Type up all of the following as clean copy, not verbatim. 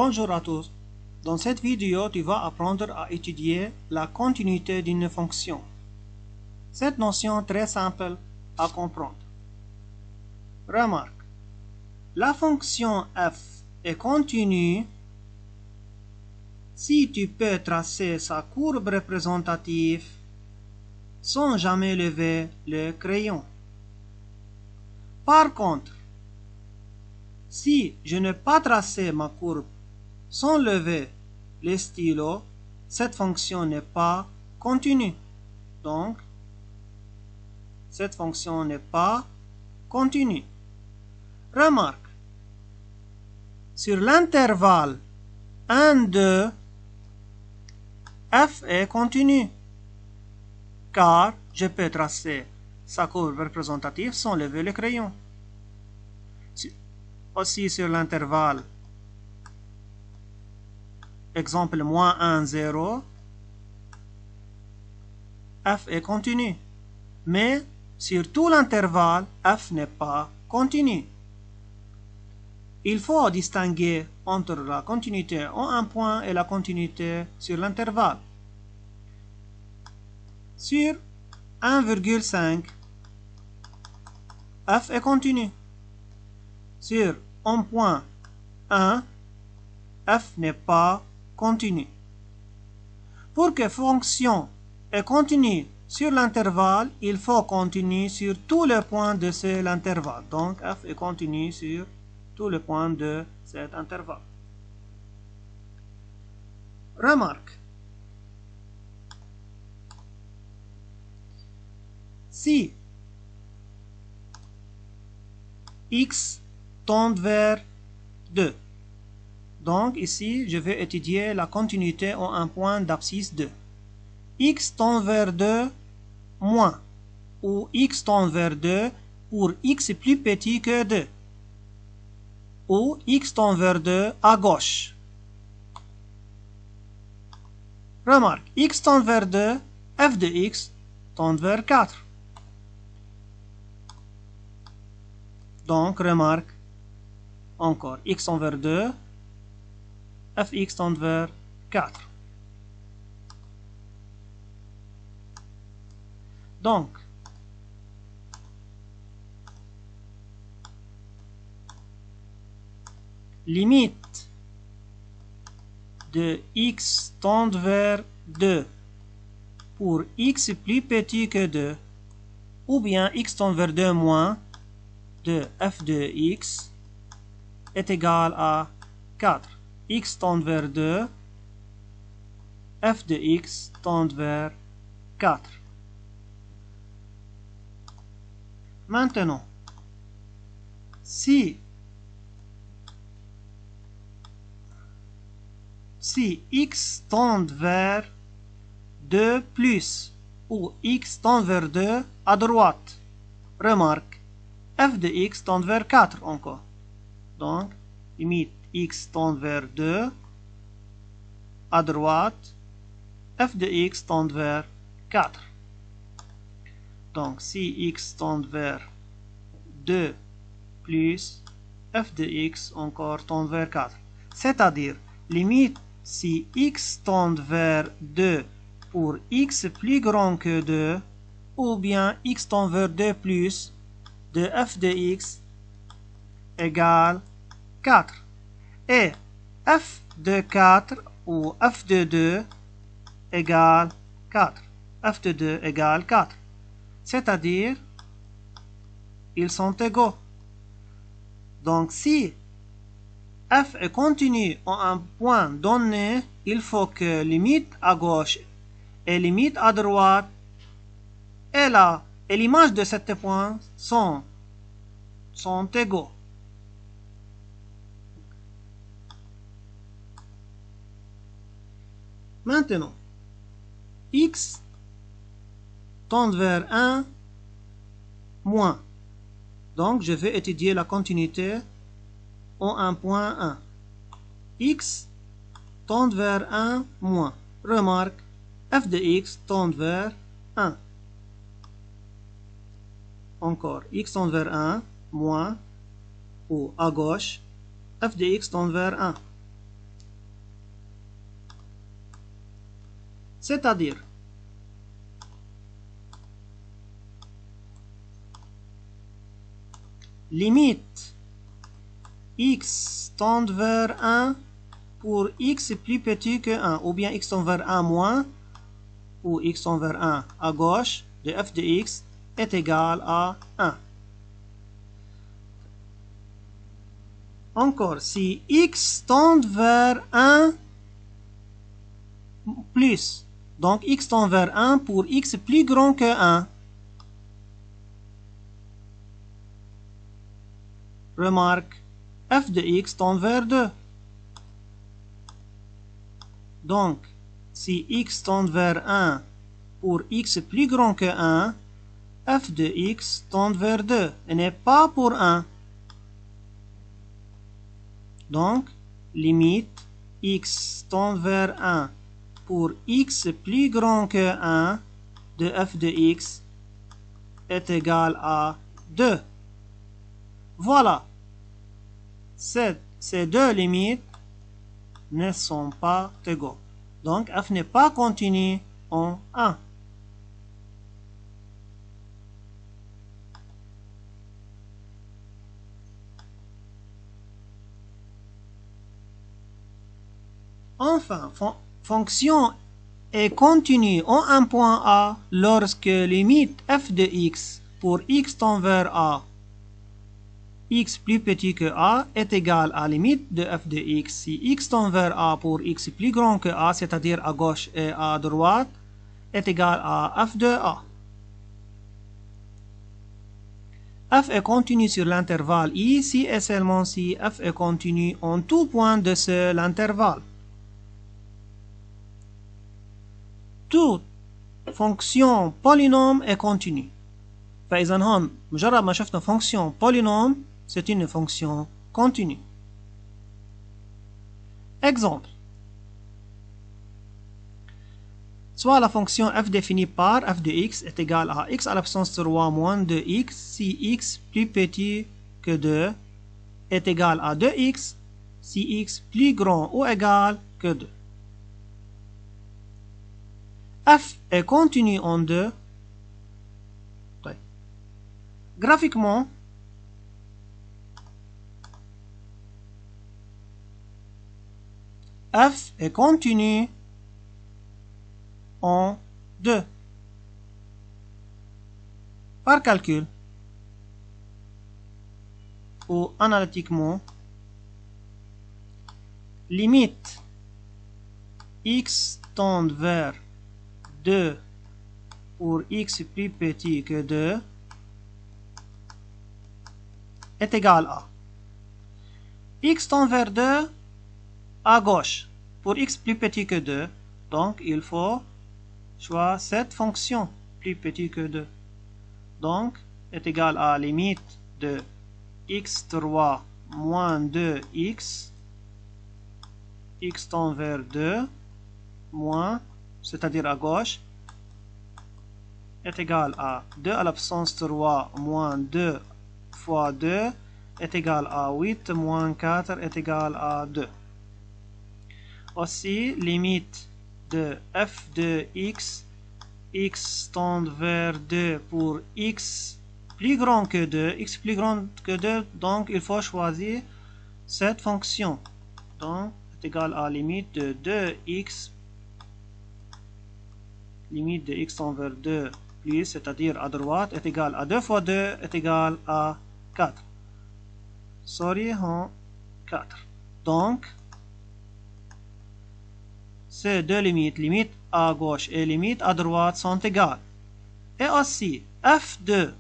Bonjour à tous. Dans cette vidéo, tu vas apprendre à étudier la continuité d'une fonction. Cette notion très simple à comprendre. Remarque. La fonction f est continue si tu peux tracer sa courbe représentative sans jamais lever le crayon. Par contre, si je n'ai pas tracé ma courbe sans lever le stylo, cette fonction n'est pas continue. Donc, cette fonction n'est pas continue. Remarque, sur l'intervalle 1, 2, f est continue, car je peux tracer sa courbe représentative sans lever le crayon. Aussi sur l'intervalle exemple moins 1, 0, f est continu. Mais sur tout l'intervalle, f n'est pas continu. Il faut distinguer entre la continuité en un point et la continuité sur l'intervalle. Sur 1,5, f est continu. Sur un point 1, f n'est pas continu. Pour que fonction est continue sur l'intervalle, il faut continuer sur tous les points de cet intervalle. Donc, f est continu sur tous les points de cet intervalle. Remarque. Si x tend vers 2, donc ici, je vais étudier la continuité en un point d'abscisse 2. X tend vers 2 moins, ou x tend vers 2 pour x plus petit que 2, ou x tend vers 2 à gauche. Remarque, x tend vers 2, f de x tend vers 4. Donc, remarque, encore, x tend vers 2, fx tend vers 4. Donc, limite de x tend vers 2 pour x plus petit que 2, ou bien x tend vers 2 moins de f de x est égal à 4. X tend vers 2, f de x tend vers 4. Maintenant, si x tend vers 2 plus ou x tend vers 2 à droite, remarque, f de x tend vers 4 encore. Donc, limite x tend vers 2 à droite, f de x tend vers 4. Donc, si x tend vers 2 plus f de x encore tend vers 4. C'est-à-dire, limite si x tend vers 2 pour x plus grand que 2, ou bien x tend vers 2 plus de f de x égale 4. Et f de 4 ou f de 2 égale 4. f de 2 égale 4. C'est-à-dire, ils sont égaux. Donc, si f est continu en un point donné, il faut que limite à gauche et limite à droite et l'image de cet point sont égaux. Maintenant, x tend vers 1 moins. Donc, je vais étudier la continuité en un point 1. X tend vers 1 moins. Remarque, f de x tend vers 1. Encore, x tend vers 1 moins, ou à gauche, f de x tend vers 1. C'est-à-dire, limite x tend vers 1 pour x plus petit que 1, ou bien x tend vers 1 moins, ou x tend vers 1 à gauche de f de x est égal à 1. Encore, si x tend vers 1 plus, donc x tend vers 1 pour x plus grand que 1. Remarque, f de x tend vers 2. Donc, si x tend vers 1 pour x plus grand que 1, f de x tend vers 2 et n'est pas pour 1. Donc, limite x tend vers 1 pour x plus grand que 1 de f de x est égal à 2. Voilà. Ces deux limites ne sont pas égaux. Donc, f n'est pas continu en 1. Enfin, fonction est continue en un point A lorsque limite f de x pour x tend vers A, x plus petit que A, est égale à limite de f de x si x tend vers A pour x plus grand que A, c'est-à-dire à gauche et à droite, est égal à f de A. F est continu sur l'intervalle I si et seulement si f est continu en tout point de l'intervalle. Toute fonction polynôme est continue. فإذا هون مجرد ما شفنا fonction polynôme, c'est une fonction continue. Exemple. Soit la fonction f définie par f de x est égale à x à la puissance 3 moins 2x si x plus petit que 2 est égal à 2x si x plus grand ou égal que 2. F est continu en 2. Graphiquement, f est continu en 2. Par calcul ou analytiquement, limite x tend vers 2 pour x plus petit que 2 est égal à x tend vers 2 à gauche pour x plus petit que 2, donc il faut choisir cette fonction plus petit que 2, donc est égal à limite de x3 moins 2x, x tend vers 2 moins, c'est-à-dire à gauche, est égal à 2 à la puissance 3 moins 2 fois 2 est égal à 8 moins 4 est égal à 2. Aussi, limite de f de x, x tend vers 2 pour x plus grand que 2, x plus grand que 2, donc il faut choisir cette fonction. Donc, est égal à limite de 2x, limite de x tend vers 2 plus, c'est-à-dire à droite, est égal à 2 fois 2 est égal à 4. Sorry, 4. Donc, ces deux limites, limite à gauche et limite à droite, sont égales. Et aussi, f2,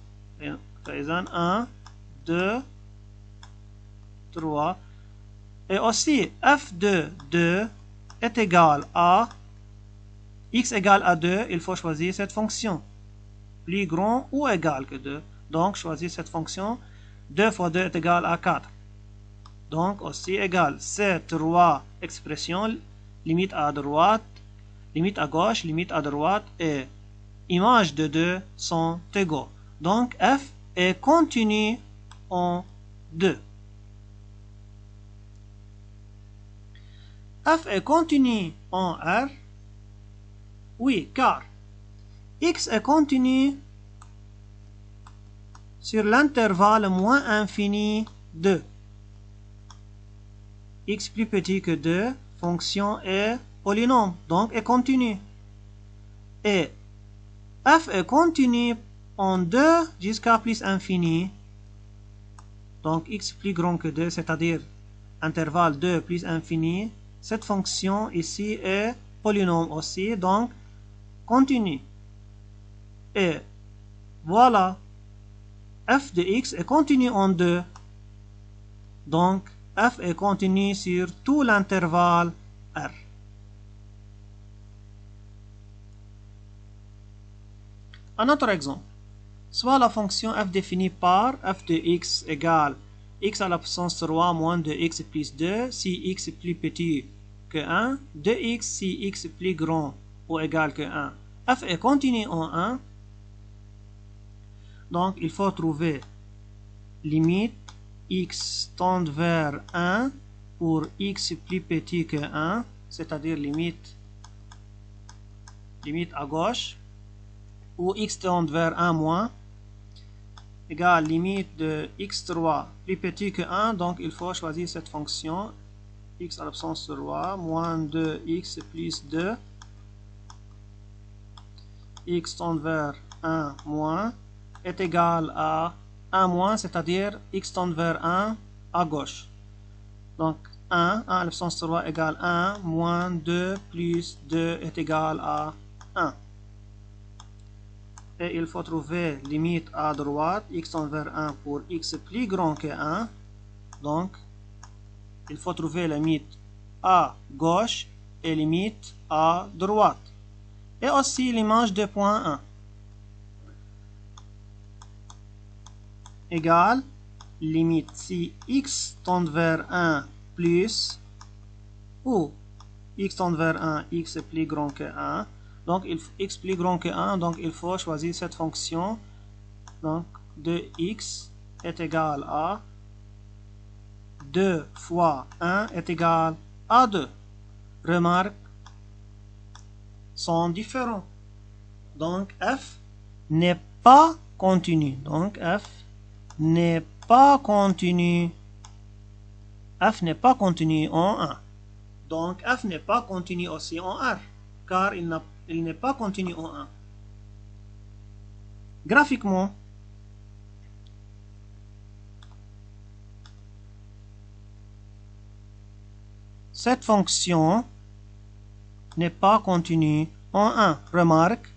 1, 2, 3, et aussi f2, 2 est égal à x égale à 2, il faut choisir cette fonction. Plus grand ou égal que 2. Donc, choisir cette fonction. 2 fois 2 est égal à 4. Donc, aussi égal. Ces trois expressions, limite à droite, limite à gauche, limite à droite et image de 2 sont égaux. Donc, f est continu en 2. F est continu en R Oui, car x est continu sur l'intervalle moins infini de x plus petit que 2, fonction est polynôme, donc est continue. Et f est continu en 2 jusqu'à plus infini, donc x plus grand que 2, c'est-à-dire intervalle 2 plus infini, cette fonction ici est polynôme aussi, donc continue. Et voilà, f de x est continu en 2, donc f est continu sur tout l'intervalle R. Un autre exemple. Soit la fonction f définie par f de x égale x à la puissance 3 moins 2x plus 2 si x est plus petit que 1, 2x si x est plus grand ou égal que 1. f est continu en 1. Donc il faut trouver limite x tend vers 1 pour x plus petit que 1, c'est-à-dire limite à gauche, ou x tend vers 1 moins, égale limite de x3 plus petit que 1, donc il faut choisir cette fonction x à la puissance 3 moins 2x plus 2, x tend vers 1 moins est égal à 1 moins, c'est-à-dire x tend vers 1 à gauche. Donc 1 à la puissance 3 égale 1 moins 2 plus 2 est égal à 1. Et il faut trouver limite à droite, x tend vers 1 pour x plus grand que 1. Donc, il faut trouver limite à gauche et limite à droite. Et aussi l'image de point 1. Égale, limite si x tend vers 1 plus, ou x tend vers 1, x est plus grand que 1. Donc, x plus grand que 1, donc il faut choisir cette fonction. Donc, 2x est égal à 2 fois 1 est égal à 2. Remarque, sont différents. Donc, f n'est pas continu. Donc, f n'est pas continu. F n'est pas continu en 1. Donc, f n'est pas continu aussi en R, car il n'est pas continu en 1. Graphiquement, cette fonction n'est pas continue en 1. Remarque,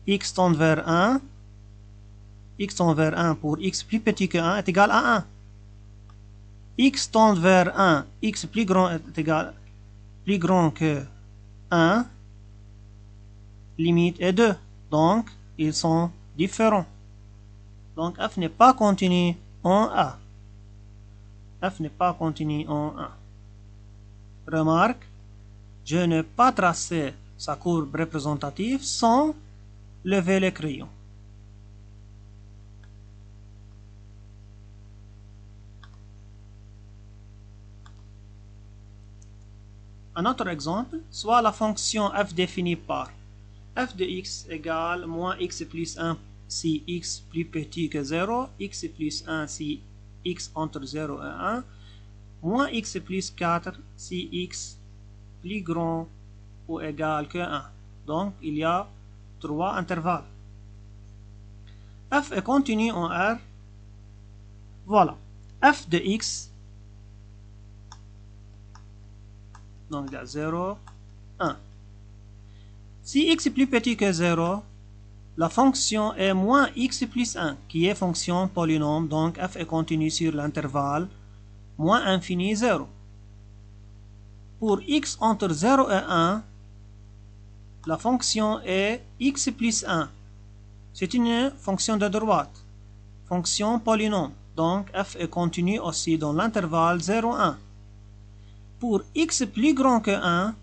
x tend vers 1, x tend vers 1 pour x plus petit que 1 est égal à 1. X tend vers 1, x plus grand est égal plus grand que 1, limite est 2. Donc, ils sont différents. Donc, f n'est pas continu en A. F n'est pas continu en 1. Remarque, je n'ai pas tracé sa courbe représentative sans lever le crayon. Un autre exemple, soit la fonction f définie par f de x égale moins x plus 1 si x plus petit que 0, x plus 1 si x entre 0 et 1, moins x plus 4 si x plus grand ou égal que 1. Donc, il y a 3 intervalles. f est continu en R. Voilà. f de x, donc il y a 0, 1. Si x est plus petit que 0, la fonction est moins x plus 1, qui est fonction polynôme, donc f est continu sur l'intervalle moins infini 0. Pour x entre 0 et 1, la fonction est x plus 1. C'est une fonction de droite, fonction polynôme, donc f est continu aussi dans l'intervalle 0, 1. Pour x plus grand que 1,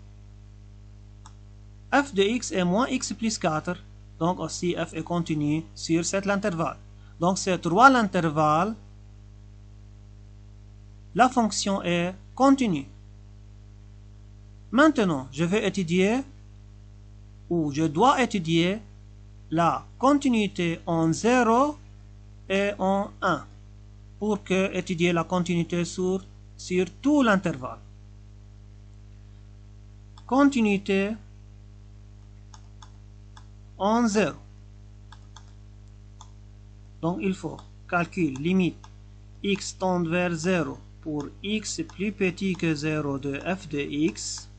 f de x est moins x plus 4, donc aussi f est continu sur cet intervalle. Donc c'est 3 l'intervalle, la fonction est continue. Maintenant, je vais étudier où je dois étudier la continuité en 0 et en 1 pour que étudier la continuité sur tout l'intervalle. Continuité en 0. Donc il faut calculer limite x tend vers 0 pour x plus petit que 0 de f de x.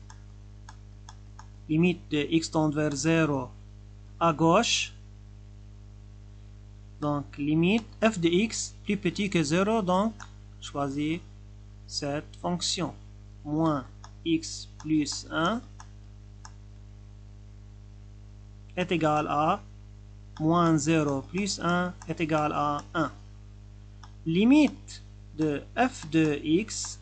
Limite de x tend vers 0 à gauche. Donc limite f de x plus petit que 0, donc choisis cette fonction. Moins x plus 1 est égal à moins 0 plus 1 est égal à 1. Limite de f de x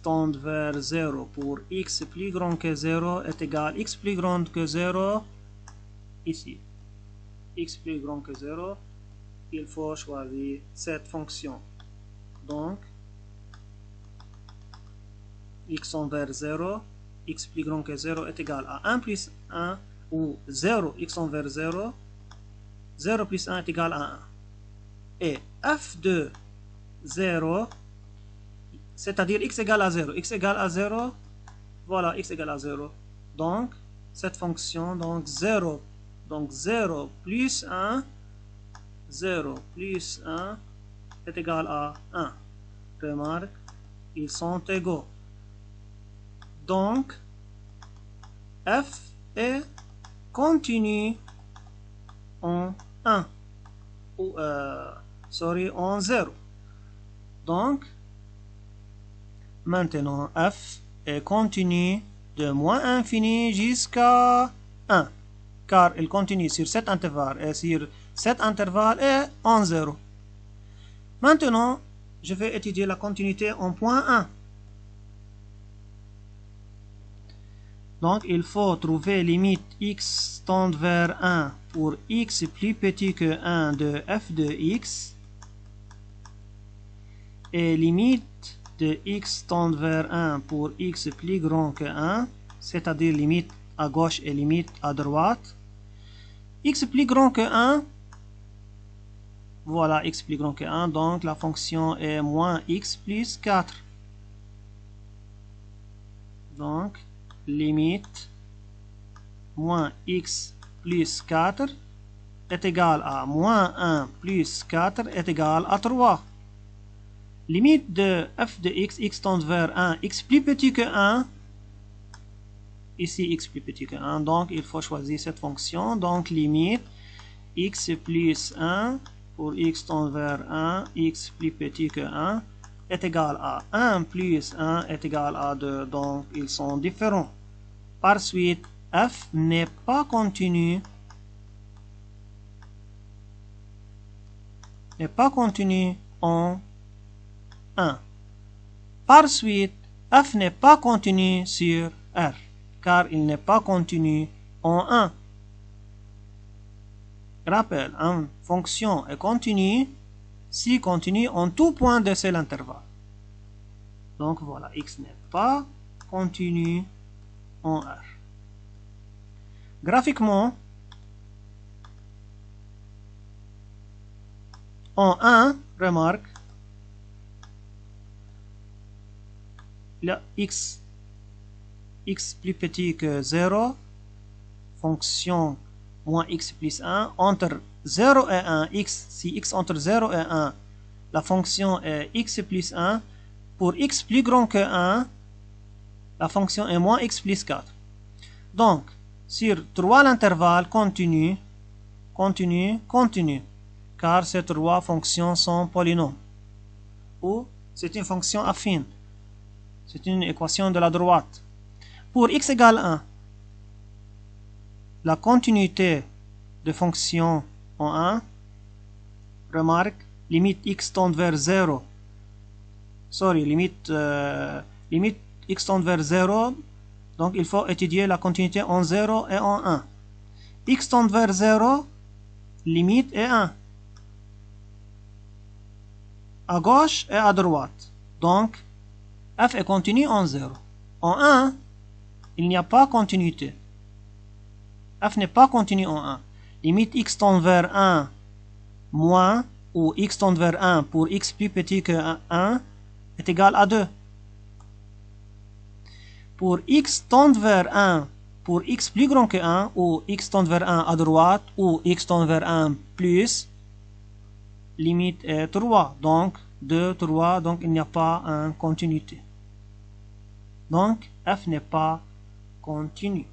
tend vers 0 pour x plus grand que 0 est égal à x plus grand que 0 ici. X plus grand que 0, il faut choisir cette fonction. Donc, x tend vers 0, x plus grand que 0 est égal à 1 plus 1, ou 0, x tend vers 0, 0 plus 1 est égal à 1. Et f de 0, c'est-à-dire x égale à 0, x égale à 0, voilà, x égale à 0. Donc, cette fonction, donc 0 plus 1, 0 plus 1 est égal à 1. Remarque, ils sont égaux. Donc, f est continu en 1, ou, en 0. Donc, maintenant, f est continu de moins infini jusqu'à 1. Car il continue sur cet intervalle et sur cet intervalle est en 0. Maintenant, je vais étudier la continuité en point 1. Donc, il faut trouver limite x tend vers 1 pour x plus petit que 1 de f de x et limite de x tend vers 1 pour x plus grand que 1, c'est-à-dire limite à gauche et limite à droite. X plus grand que 1, voilà, x plus grand que 1, donc la fonction est moins x plus 4. Donc, limite moins x plus 4 est égal à moins 1 plus 4 est égal à 3. Limite de f de x tend vers 1, x plus petit que 1, ici x plus petit que 1, donc il faut choisir cette fonction. Donc limite x plus 1 pour x tend vers 1, x plus petit que 1 est égal à 1 plus 1 est égal à 2, donc ils sont différents. Par suite, f n'est pas continu, en 1. Par suite, f n'est pas continu sur R, car il n'est pas continu en 1. Rappel, une fonction est continue si continue en tout point de cet intervalle. Donc voilà, x n'est pas continu en R. Graphiquement, en 1, remarque, le x plus petit que 0, fonction moins x plus 1, entre 0 et 1, si x entre 0 et 1, la fonction est x plus 1, pour x plus grand que 1, la fonction est moins x plus 4. Donc, sur 3 l'intervalle continue, car ces 3 fonctions sont polynômes, ou c'est une fonction affine. C'est une équation de la droite. Pour x égale 1, la continuité de fonction en 1, remarque, limite x tend vers 0, limite x tend vers 0, donc il faut étudier la continuité en 0 et en 1. X tend vers 0, limite est 1. À gauche et à droite. Donc, f est continu en 0. En 1, il n'y a pas continuité. f n'est pas continu en 1. Limite x tend vers 1 moins ou x tend vers 1 pour x plus petit que 1 est égal à 2. Pour x tend vers 1 pour x plus grand que 1 ou x tend vers 1 à droite ou x tend vers 1 plus, limite est 3. Donc 2, 3, donc il n'y a pas une continuité. Donc f n'est pas continu.